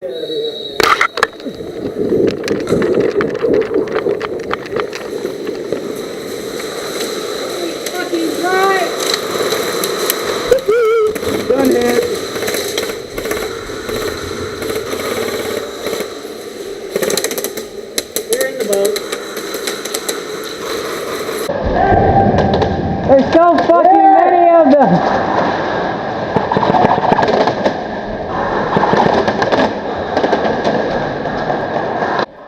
Done here. They're in the boat. There's so fucking many of them.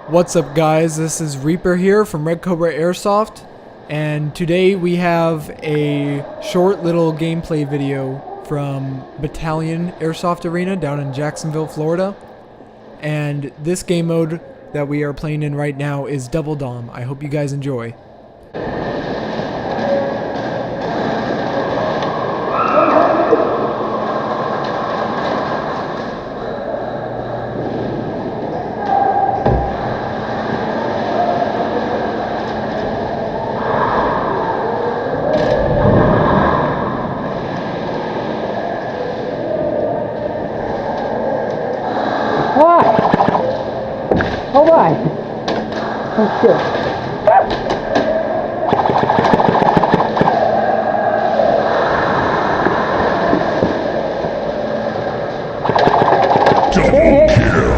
What's up, guys? This is Reaper here from Red Cobra Airsoft, and today we have a short little gameplay video from Battalion Airsoft Arena down in Jacksonville, Florida. And this game mode that we are playing in right now is Double Dom. I hope you guys enjoy. Hold on. Oh shit. Double kill.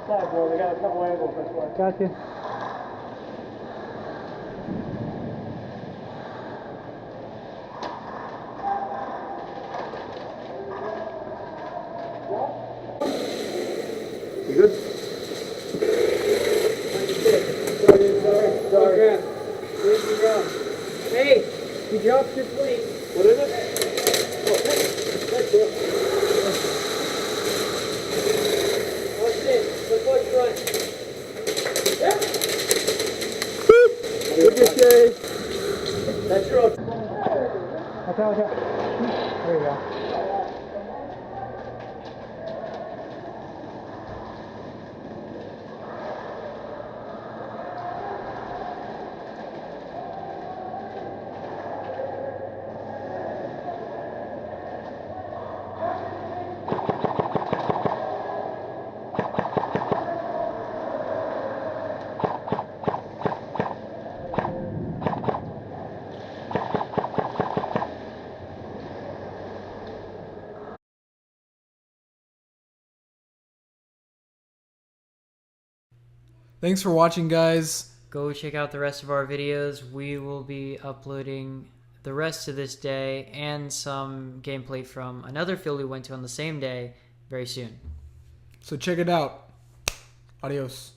Side, boy. We got a couple angles this way. Gotcha. You good? Sorry. Where'd you go? Hey, you dropped your plate. What is it? Oh, that's it. That's your watch out, watch out. There you go. Thanks for watching, guys. Go check out the rest of our videos. We will be uploading the rest of this day and some gameplay from another field we went to on the same day very soon. So check it out. Adios.